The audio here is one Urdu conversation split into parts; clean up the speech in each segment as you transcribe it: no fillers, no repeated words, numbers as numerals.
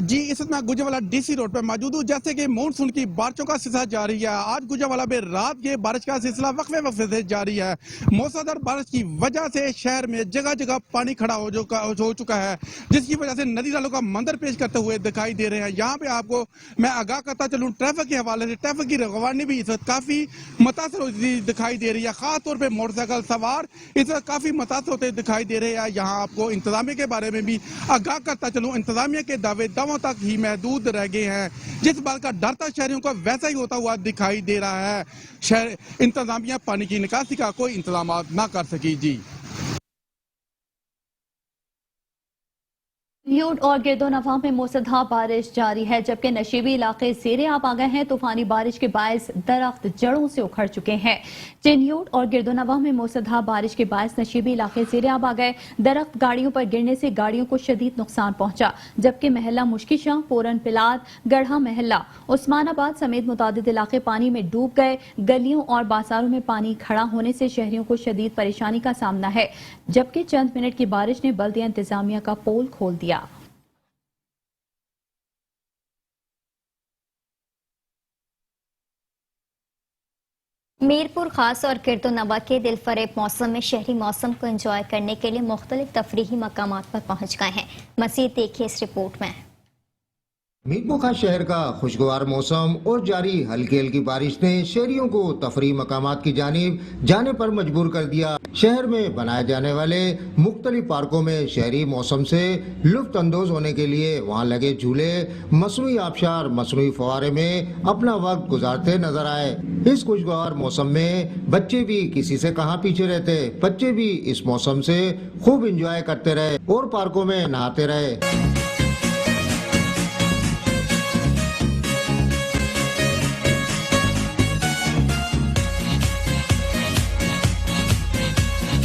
جی اس وقت میں گجرانوالہ ڈی سی روڈ پہ موجود ہوں. جیسے کہ مونسون کی بارشوں کا سلسلہ جاری ہے. آج گجرانوالہ میں رات کے بارش کا سلسلہ وقفے سے جاری ہے. موسلادھار بارش کی وجہ سے شہر میں جگہ جگہ پانی کھڑا ہو چکا ہے, جس کی وجہ سے ندی نالوں کا منظر پیش کرتے ہوئے دکھائی دے رہے ہیں. یہاں پہ آپ کو میں آگاہ کرتا چلوں ٹریفک کے حوالے سے, ٹریفک کی روانی بھی اس وقت کافی متاثر ہوتی دکھائی دے رہی ہے. خاص طور پہ موٹر سائیکل سوار اس وقت کافی متاثر ہوتے دکھائی دے رہے ہیں. یہاں آپ کو انتظامیہ کے بارے میں بھی آگاہ کرتا چلوں, انتظامیہ کے دعووں تک ہی محدود رہ گئے ہیں, جس بات کا ڈر تھا شہریوں کو ویسا ہی ہوتا ہوا دکھائی دے رہا ہے. شہر انتظامیہ پانی کی نکاسی کا کوئی انتظامات نہ کر سکی. جی نیوڈ اور گرد و نواح میں موسلادھار بارش جاری ہے, جبکہ نشیبی علاقے زیر آب آ گئے ہیں. طوفانی بارش کے باعث درخت جڑوں سے اکھڑ چکے ہیں. نیوڈ اور گرد و نواح میں موسلادھار بارش کے باعث نشیبی علاقے زیر آب آ گئے. درخت گاڑیوں پر گرنے سے گاڑیوں کو شدید نقصان پہنچا, جبکہ محلہ مشکی شاہ, پورن پلاد, گڑھا محلہ, عثمان آباد سمیت متعدد علاقے پانی میں ڈوب گئے. گلیوں اور بازاروں میں پانی کھڑا ہونے سے شہریوں کو شدید پریشانی کا سامنا ہے, جبکہ چند منٹ کی بارش نے بلدیہ انتظامیہ کا پول کھول دیا. میرپور خاص اور گرد و نواح کے دل فریب موسم میں شہری موسم کو انجوائے کرنے کے لیے مختلف تفریحی مقامات پر پہنچ گئے ہیں. مزید دیکھیے اس رپورٹ میں. میرپور خاص شہر کا خوشگوار موسم اور جاری ہلکی ہلکی بارش نے شہریوں کو تفریح مقامات کی جانب جانے پر مجبور کر دیا. شہر میں بنائے جانے والے مختلف پارکوں میں شہری موسم سے لطف اندوز ہونے کے لیے وہاں لگے جھولے, مصنوعی آبشار, مصنوعی فوارے میں اپنا وقت گزارتے نظر آئے. اس خوشگوار موسم میں بچے بھی کسی سے کہاں پیچھے رہتے. بچے بھی اس موسم سے خوب انجوائے کرتے رہے اور پارکوں میں نہاتے رہے.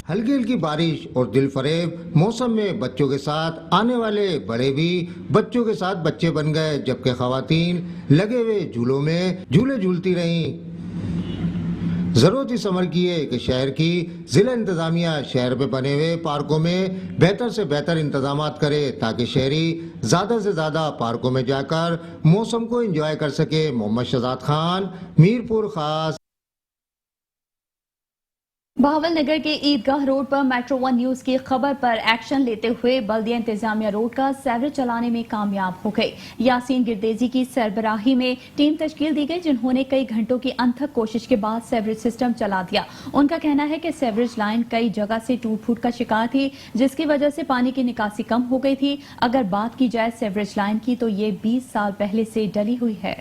ہلکی ہلکی بارش اور دل فریب موسم میں بچوں کے ساتھ آنے والے بڑے بھی بچوں کے ساتھ بچے بن گئے, جبکہ خواتین لگے ہوئے جھولوں میں جھولے جھولتی رہیں. ضرورت اس امر کی ہے کہ شہر کی ضلع انتظامیہ شہر میں بنے ہوئے پارکوں میں بہتر سے بہتر انتظامات کرے, تاکہ شہری زیادہ سے زیادہ پارکوں میں جا کر موسم کو انجوائے کر سکے. محمد شہزاد خان, میرپور خاص. بہاول نگر کے عیدگاہ روڈ پر میٹرو ون نیوز کی خبر پر ایکشن لیتے ہوئے بلدیہ انتظامیہ روڈ کا سیوریج چلانے میں کامیاب ہو گئی. یاسین گردیزی کی سربراہی میں ٹیم تشکیل دی گئی, جنہوں نے کئی گھنٹوں کی انتھک کوشش کے بعد سیوریج سسٹم چلا دیا. ان کا کہنا ہے کہ سیوریج لائن کئی جگہ سے ٹوٹ پھوٹ کا شکار تھی, جس کی وجہ سے پانی کی نکاسی کم ہو گئی تھی. اگر بات کی جائے سیوریج لائن کی تو یہ 20 سال پہلے سے ڈلی ہوئی ہے.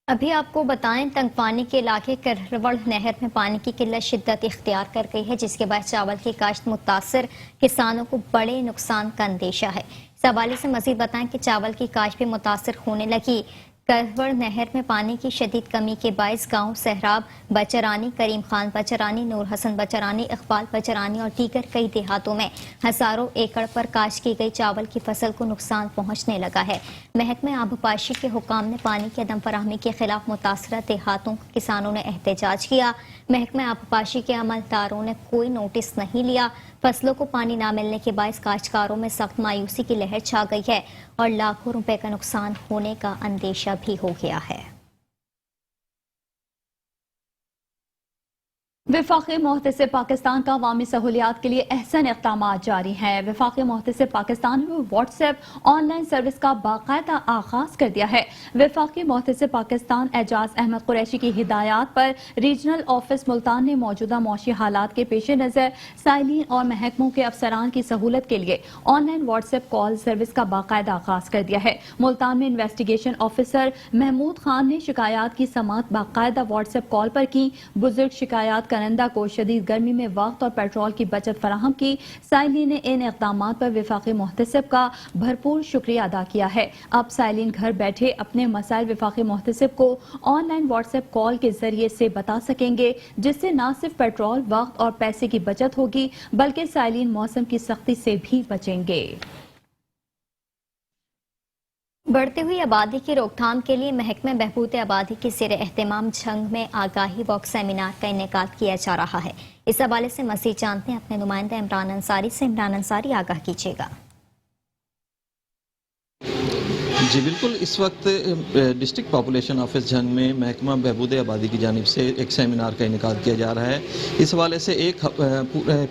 ابھی آپ کو بتائیں, تنگ پانی کے علاقے کرروڑ نہر میں پانی کی قلت شدت اختیار کر گئی ہے, جس کے باعث چاول کی کاشت متاثر کسانوں کو بڑے نقصان کا اندیشہ ہے. اس حوالے سے مزید بتائیں کہ چاول کی کاشت بھی متاثر ہونے لگی. کرروڑ نہر میں پانی کی شدید کمی کے باعث گاؤں سہراب بچرانی, کریم خان بچرانی, نور حسن بچرانی, اقبال بچرانی اور دیگر کئی دیہاتوں میں ہزاروں ایکڑ پر کاشت کی گئی چاول کی فصل کو نقصان پہنچنے لگا ہے. محکمہ آبپاشی کے حکام نے پانی کی عدم فراہمی کے خلاف متاثرہ دیہاتوں کے کسانوں نے احتجاج کیا. محکمہ آبپاشی کے عملداروں نے کوئی نوٹس نہیں لیا. فصلوں کو پانی نہ ملنے کے باعث کاشتکاروں میں سخت مایوسی کی لہر چھا گئی ہے اور لاکھوں روپے کا نقصان ہونے کا اندیشہ بھی ہو گیا ہے. وفاقی محتسب پاکستان کا عوامی سہولیات کے لیے احسن اقدامات جاری ہیں. وفاقی محتسب پاکستان نے what's app on line service کا باقاعدہ آغاز کر دیا ہے. وفاقی محتسب پاکستان اعجاز احمد قریشی کی ہدایات پر ریجنل آفس ملتان نے موجودہ معاشی حالات کے پیش نظر سائلین اور محکموں کے افسران کی سہولت کے لیے on line what's app call service کا باقاعدہ آغاز کر دیا ہے. ملتان میں انویسٹیگیشن آفیسر محمود خان نے شکایات کی سماعت باقاعدہ واٹس ایپ کال پر کی. بزرگ شکایات کنندہ کو شدید گرمی میں وقت اور پیٹرول کی بچت فراہم کی. سائلین نے ان اقدامات پر وفاقی محتسب کا بھرپور شکریہ ادا کیا ہے. اب سائلین گھر بیٹھے اپنے مسائل وفاقی محتسب کو on line what's app call کے ذریعے سے بتا سکیں گے, جس سے نہ صرف پیٹرول, وقت اور پیسے کی بچت ہوگی بلکہ سائلین موسم کی سختی سے بھی بچیں گے. بڑھتی ہوئی آبادی کی روک تھام کے لیے محکمہ بہبود آبادی کے زیر اہتمام جھنگ میں آگاہی واک سیمینار کا انعقاد کیا جا رہا ہے. اس حوالے سے مزید جانتے ہیں اپنے نمائندہ عمران انصاری سے. عمران انصاری، آگاہ کیجیے گا. جی بالکل، اس وقت ڈسٹرکٹ پاپولیشن آفس جھنگ میں محکمہ بہبود آبادی کی جانب سے ایک سیمینار کا انعقاد کیا جا رہا ہے. اس حوالے سے ایک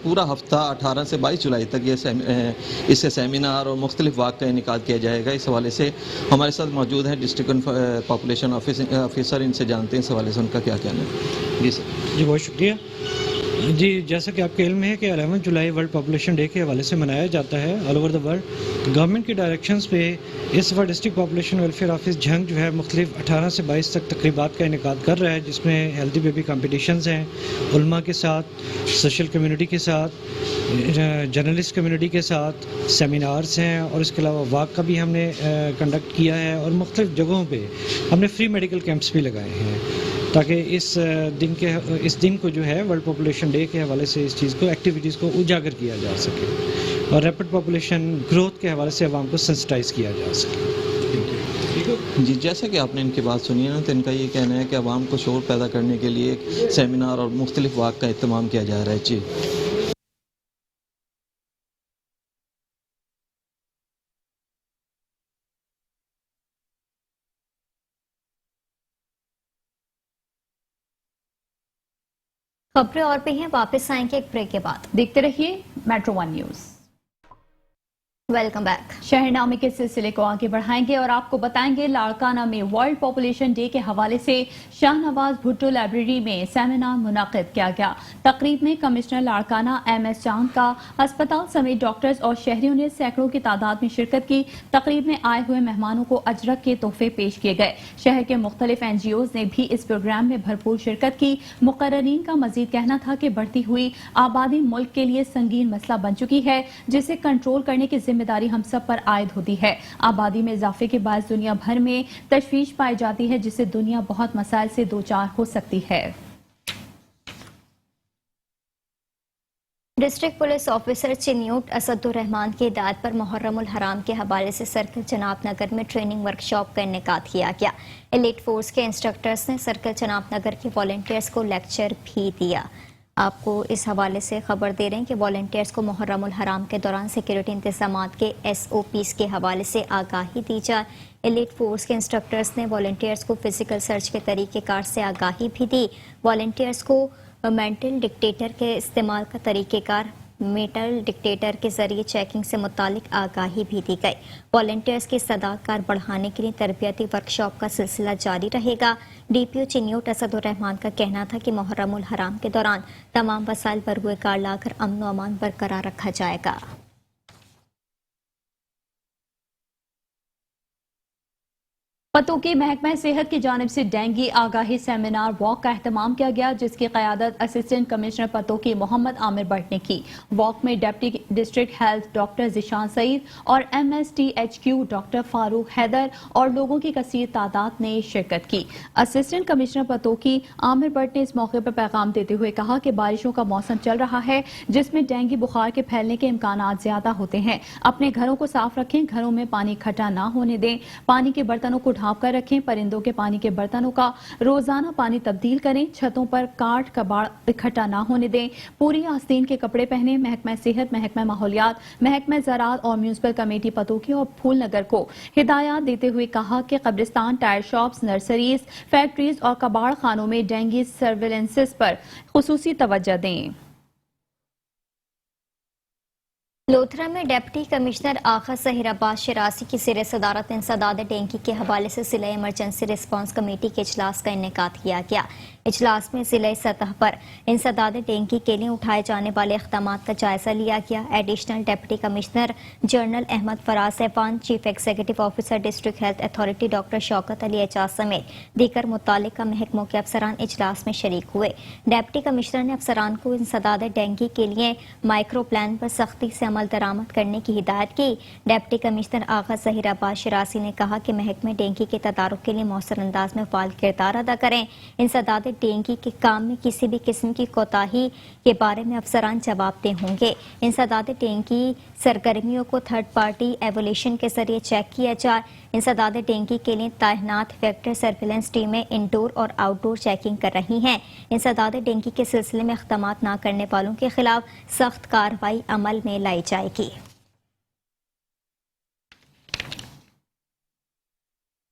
پورا ہفتہ 18 سے 22 جولائی تک اس سیمینار اور مختلف واک کا انعقاد کیا جائے گا. اس حوالے سے ہمارے ساتھ موجود ہیں ڈسٹرکٹ پاپولیشن آفیسر، ان سے جانتے ہیں اس حوالے سے ان کا کیا کہنا ہے. جی سر. جی بہت شکریہ. جی جیسا کہ آپ کے علم ہے کہ 11 جولائی ورلڈ پاپولیشن ڈے کے حوالے سے منایا جاتا ہے all over the world. Government کی ڈائریکشنز پہ اس وقت district population welfare office Jhang جو ہے مختلف 18 سے 22 تک تقریبات کا انعقاد کر رہا ہے، جس میں ہیلدی بیبی کمپٹیشنز ہیں علماء کے ساتھ، سوشل کمیونٹی کے ساتھ، جرنلسٹ کمیونٹی کے ساتھ سیمینارز ہیں، اور اس کے علاوہ واک کا بھی ہم نے کنڈکٹ کیا ہے، اور مختلف جگہوں پہ ہم نے فری میڈیکل کیمپس بھی لگائے ہیں تاکہ اس دن کو جو ہے ورلڈ پاپولیشن ڈے کے حوالے سے اس چیز کو، ایکٹیویٹیز کو اجاگر کیا جا سکے، اور ریپڈ پاپولیشن گروتھ کے حوالے سے عوام کو سینسٹائز کیا جا سکے. جی جیسا کہ آپ نے ان کی بات سنی ہے نا، تو ان کا یہ کہنا ہے کہ عوام کو شعور پیدا کرنے کے لیے ایک سیمینار اور مختلف واک کا اہتمام کیا جا رہا ہے. جی خبریں اور بھی ہیں، واپس آئیں گے ایک بریک کے بعد. دیکھتے رہیے metro one news. Welcome back. شہر نامے کے سلسلے کو آگے بڑھائیں گے اور آپ کو بتائیں گے لاڑکانہ میں ورلڈ پاپولیشن ڈے کے حوالے سے شاہ نواز بھٹو لائبریری میں سیمینار منعقد کیا گیا. تقریب میں کمشنر لاڑکانہ MS چاند کا ہسپتال سمیت ڈاکٹرز اور شہریوں نے سینکڑوں کی تعداد میں شرکت کی. تقریب میں آئے ہوئے مہمانوں کو اجرک کے تحفے پیش کیے گئے. شہر کے مختلف NGOز نے بھی اس پروگرام میں بھرپور شرکت کی. مقررین کا مزید کہنا تھا کہ بڑھتی ہوئی آبادی ملک کے لیے سنگین مسئلہ بن چکی ہے، جسے کنٹرول کرنے کی ذمہ داری ہم سب پر عائد ہوتی ہے. آبادی میں اضافے کے باعث دنیا بھر میں تشویش پائی جاتی ہے، جس سے دنیا بہت مسائل سے دوچار ہو سکتی ہے. District police officer Chiniot Asad ur-Rahman کی ہدایت پر محرم الحرام کے حوالے سے سرکل جناب نگر میں ٹریننگ ورکشاپ کا انعقاد کیا گیا. ایلیٹ فورس کے انسٹرکٹرز نے سرکل جناب نگر کے والنٹیئرز کو لیکچر بھی دیا. آپ کو اس حوالے سے خبر دے رہے ہیں کہ والنٹیئرز کو محرم الحرام کے دوران سیکیورٹی انتظامات کے SOPs کے حوالے سے آگاہی دی جائے. ایلیٹ فورس کے انسٹرکٹرز نے والنٹیئرز کو فزیکل سرچ کے طریقہ کار سے آگاہی بھی دی. والنٹیئرز کو میٹل ڈکٹیٹر کے استعمال کا طریقہ کار، میٹل ڈکٹیٹر کے ذریعے چیکنگ سے متعلق آگاہی بھی دی گئی. والنٹیئرز کی استعداد کار بڑھانے کے لیے تربیتی ورکشاپ کا سلسلہ جاری رہے گا. DPO چنیوٹ اسد الرحمان کا کہنا تھا کہ محرم الحرام کے دوران تمام وسائل بروئے کار لا کر امن و امان برقرار رکھا جائے گا. پتوکی محکمہ صحت کی جانب سے ڈینگی آگاہی سیمینار واک کا اہتمام کیا گیا، جس کی قیادت اسسٹنٹ کمشنر پتوکی محمد عامر بٹ نے کی. واک میں deputy district health doctor Zeeshan Saeed اور MSTHQ ڈاکٹر فاروق حیدر اور لوگوں کی کثیر تعداد نے شرکت کی. اسسٹنٹ کمشنر پتوکی عامر بٹ نے اس موقع پر پیغام دیتے ہوئے کہا کہ بارشوں کا موسم چل رہا ہے، جس میں ڈینگی بخار کے پھیلنے کے امکانات زیادہ ہوتے ہیں. اپنے گھروں کو صاف رکھیں، گھروں میں پانی اکٹھا نہ ہونے دیں، پانی کے برتنوں کو ڈھانپ کر رکھیں، پرندوں کے پانی کے برتنوں کا روزانہ پانی تبدیل کریں، چھتوں پر کاٹ کباڑ اکٹھا نہ ہونے دیں، پوری آستین کے کپڑے پہنیں. محکمہ صحت، محکمہ ماحولیات، محکمہ زراعت اور میونسپل کمیٹی پتوکی اور پھول نگر کو ہدایات دیتے ہوئے کہا کہ قبرستان، ٹائر شاپس، نرسریز، فیکٹریز اور کباڑ خانوں میں ڈینگی سرویلنس پر خصوصی توجہ دیں. لوتھرا میں ڈپٹی کمشنر آغا ظہیر عباس شرازی کی زیر صدارت انسداد ڈینگی کے حوالے سے ضلع ایمرجنسی رسپانس کمیٹی کے اجلاس کا انعقاد کیا گیا. اجلاس میں ضلعی سطح پر انسداد ڈینگی کے لیے اٹھائے جانے والے اقدامات کا جائزہ لیا گیا. Additional deputy commissioner general Ahmad Faraz Ahwan, chief executive officer district health authority doctor Shaukat Ali Ijaz سمیت دیگر متعلقہ محکموں کے افسران اجلاس میں شریک ہوئے. ڈپٹی کمشنر نے افسران کو انسداد ڈینگی کے لیے مائکرو پلان پر سختی سے عمل عمل درآمد کرنے کی ہدایت کی۔ ڈپٹی کمشنر آغا ظہیر عباس شرازی نے کہا کہ محکمہ ڈینگی کے تدارک کے لیے مؤثر انداز میں فعال کردار ادا کریں۔ انسداد ڈینگی کے کام میں کسی بھی قسم کی کوتاہی کے بارے میں افسران جواب دہ ہوں گے۔ انسداد ڈینگی سرگرمیوں کو تھرڈ پارٹی ایولیوشن کے ذریعے چیک کیا جائے۔ انسداد ڈینگی کے لیے تعینات ویکٹر سرویلنس ٹیمیں انڈور اور آؤٹ ڈور چیکنگ کر رہی ہیں۔ انسداد ڈینگی کے سلسلے میں اقدامات نہ کرنے والوں کے خلاف سخت کارروائی عمل میں لائی جائے گی۔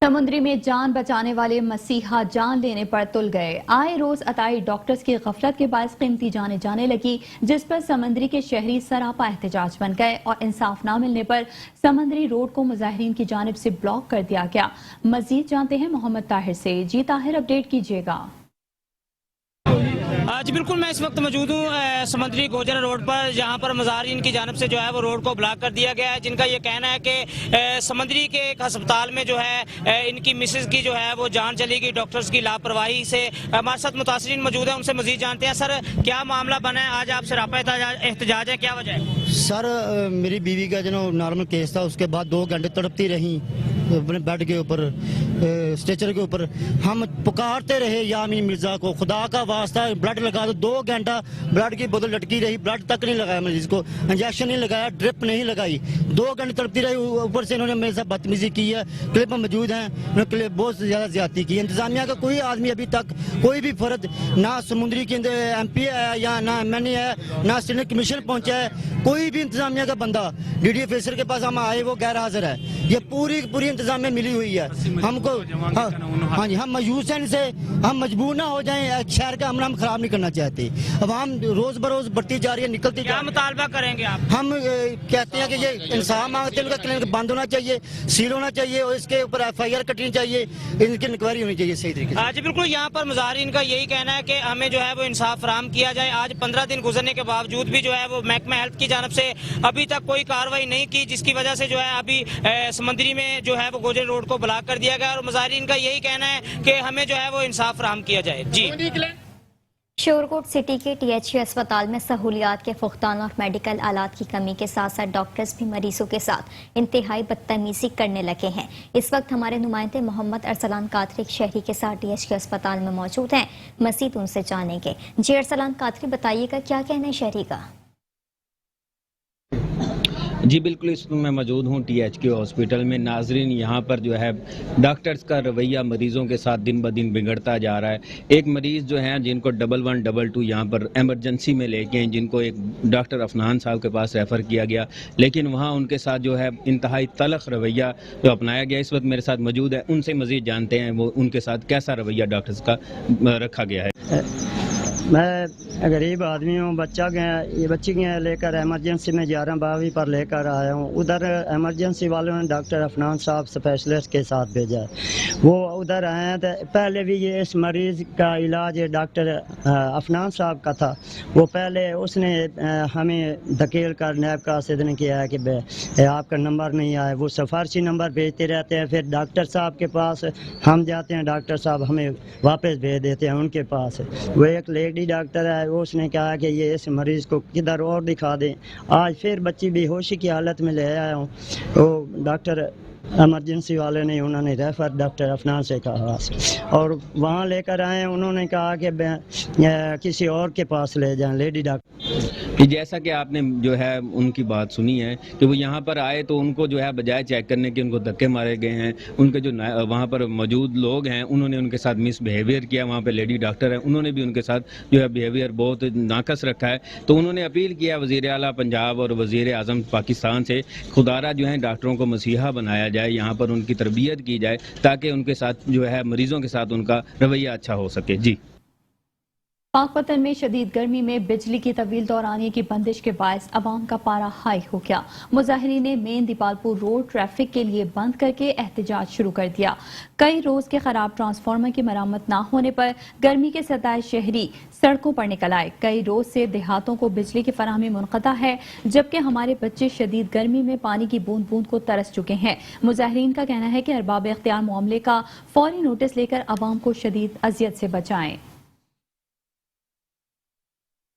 سمندری میں جان بچانے والے مسیحا جان لینے پر تل گئے۔ آئے روز عطائی ڈاکٹرز کی غفلت کے باعث قیمتی جانیں جانے لگی، جس پر سمندری کے شہری سراپا احتجاج بن گئے اور انصاف نہ ملنے پر سمندری روڈ کو مظاہرین کی جانب سے بلاک کر دیا گیا۔ مزید جانتے ہیں محمد طاہر سے۔ جی طاہر، اپڈیٹ کیجیے گا۔ جی بالکل، میں اس وقت موجود ہوں سمندری گوجر روڈ پر، جہاں پر مظاہرین کی جانب سے جو ہے وہ روڈ کو بلاک کر دیا گیا ہے، جن کا یہ کہنا ہے کہ سمندری کے ایک ہسپتال میں جو ہے ان کی مسز کی جو ہے وہ جان چلی گئی ڈاکٹرز کی لاپرواہی سے۔ ہمارے ساتھ متاثرین موجود ہیں، ان سے مزید جانتے ہیں۔ سر، کیا معاملہ بنا ہے آج؟ آپ سراپا احتجاج ہے، کیا وجہ ہے؟ سر، میری بیوی کا جو نارمل کیس تھا، اس کے بعد 2 گھنٹے تڑپتی رہی اپنے بیڈ کے اوپر، اسٹریچر کے اوپر۔ ہم پکارتے رہے یامین مرزا کو، خدا کا واسطہ بلڈ لگا دو۔ 2 گھنٹہ بلڈ کی بوتل لٹکی رہی، بلڈ تک نہیں لگایا مریض کو، انجیکشن نہیں لگایا، ڈرپ نہیں لگائی۔ 2 گھنٹے تڑپتی رہی، اوپر سے انہوں نے میرے ساتھ بدتمیزی کی ہے۔ کلپ موجود ہیں، انہوں نے بہت زیادہ زیادتی کی۔ انتظامیہ کا کوئی آدمی ابھی تک، کوئی بھی فرد، نہ سمندری کے اندر ایم پی ہے یا نہ ایم این اے ہے، نہ سینٹ کمیشن پہنچا ہے، کوئی بھی انتظامیہ کا بندہ ڈی ڈی آفیسر کے پاس ہم آئے، وہ غیر حاضر ہے۔ یہ پوری انتظامیہ ملی ہوئی ہے۔ ہم کو ہاں جی، ہم مایوس ہیں ان سے، ہم مجبور نہ ہو جائیں۔ شہر کا امن ہم خراب نہیں کرنا چاہتے۔ عوام روز بروز بڑھتی جا رہی ہے، نکلتی کیا مطالبہ کریں گے آپ؟ ہم کہتے ہیں کہ یہ انصاف مانگتے ہیں، ان کا کلینک بند ہونا چاہیے، سیل ہونا چاہیے، اور اس کے اوپر ایف آئی آر کٹنی چاہیے، ان کی انکوائری ہونی چاہیے صحیح طریقے سے۔ جی بالکل، یہاں پر مظاہرین کا یہی کہنا ہے کہ ہمیں جو ہے وہ انصاف فراہم کیا جائے۔ آج 15 دن گزرنے کے باوجود بھی جو ہے وہ محکمہ ہیلتھ کی جانب سے ابھی تک کوئی کارروائی نہیں کی، جس کی وجہ سے جو ہے ابھی سمندری میں جو ہے وہ گوجر روڈ کو بلاک کر دیا گیا، اور مظاہرین کا یہی کہنا ہے کہ ہمیں جو ہے وہ انصاف فراہم کیا جائے۔ جی، شورکوٹ سٹی کے ٹی ایچ یو اسپتال میں سہولیات کے فقدان اور میڈیکل آلات کی کمی کے ساتھ ساتھ ڈاکٹرز بھی مریضوں کے ساتھ انتہائی بدتمیزی کرنے لگے ہیں۔ اس وقت ہمارے نمائندے محمد ارسلان قادری ایک شہری کے ساتھ ٹی ایچ یو اسپتال میں موجود ہیں، مزید ان سے جانیں گے۔ جی ارسلان قادری، بتائیے گا کیا کہنا ہے شہری کا؟ جی بالکل، اس میں موجود ہوں ٹی ایچ کیو ہاسپٹل میں۔ ناظرین، یہاں پر جو ہے ڈاکٹرز کا رویہ مریضوں کے ساتھ دن بدن بگڑتا جا رہا ہے۔ ایک مریض جو ہیں جن کو 1112 یہاں پر ایمرجنسی میں لے کے، جن کو ایک ڈاکٹر افنان صاحب کے پاس ریفر کیا گیا، لیکن وہاں ان کے ساتھ جو ہے انتہائی تلخ رویہ جو اپنایا گیا۔ اس وقت میرے ساتھ موجود ہے، ان سے مزید جانتے ہیں وہ ان کے ساتھ کیسا رویہ ڈاکٹرز کا رکھا گیا ہے۔ میں غریب آدمی ہوں، بچی گیا لے کر ایمرجنسی میں 11/22 پر لے کر آیا ہوں۔ ادھر ایمرجنسی والوں نے ڈاکٹر افنان صاحب اسپیشلسٹ کے ساتھ بھیجا ہے۔ وہ ادھر آئے ہیں، تو پہلے بھی یہ اس مریض کا علاج ڈاکٹر افنان صاحب کا تھا۔ وہ پہلے اس نے ہمیں دھکیل کر نیب کا اسد نے کیا ہے کہ آپ کا نمبر نہیں آیا۔ وہ سفارشی نمبر بھیجتے رہتے ہیں، پھر ڈاکٹر صاحب کے پاس ہم جاتے ہیں، ڈاکٹر صاحب ہمیں واپس بھیج دیتے ہیں ان کے پاس۔ وہ ایک لیڈی ڈاکٹر ہے، اس نے کہا کہ یہ اس مریض کو کدھر اور دکھا دیں۔ آج پھر بچی بے ہوشی کی حالت میں لے آیا ہوں، وہ ڈاکٹر ایمرجنسی والے نے، انہوں نے ریفر ڈاکٹر افنان سے کہا، اور وہاں لے کر آئے، انہوں نے کہا کہ کسی اور کے پاس لے جائیں، لیڈی ڈاکٹر۔ جیسا کہ آپ نے جو ہے ان کی بات سنی ہے کہ وہ یہاں پر آئے تو ان کو جو ہے بجائے چیک کرنے کے ان کو دھکے مارے گئے ہیں۔ ان کے جو وہاں پر موجود لوگ ہیں انہوں نے ان کے ساتھ مس بیہیویئر کیا۔ وہاں پہ لیڈی ڈاکٹر ہیں، انہوں نے بھی ان کے ساتھ جو ہے بیہیویئر بہت ناقص رکھا ہے۔ تو انہوں نے اپیل کیا وزیر اعلیٰ پنجاب اور وزیر اعظم پاکستان سے، خدارہ جو ہیں ڈاکٹروں کو مسیحا بنایا جائے، یہاں پر ان کی تربیت کی جائے تاکہ ان کے ساتھ جو ہے مریضوں کے ساتھ ان کا رویہ اچھا ہو سکے۔ جی، پاک وطن میں شدید گرمی میں بجلی کی طویل دورانیے کی بندش کے باعث عوام کا پارا ہائی ہو گیا۔ مظاہرین نے مین دیپالپور روڈ ٹریفک کے لیے بند کر کے احتجاج شروع کر دیا۔ کئی روز کے خراب ٹرانسفارمر کی مرمت نہ ہونے پر گرمی کے ستائے شہری سڑکوں پر نکل آئے۔ کئی روز سے دیہاتوں کو بجلی کی فراہمی منقطع ہے، جبکہ ہمارے بچے شدید گرمی میں پانی کی بوند بوند کو ترس چکے ہیں۔ مظاہرین کا کہنا ہے کہ ارباب اختیار معاملے کا فوری نوٹس لے کر عوام کو شدید اذیت سے بچائیں۔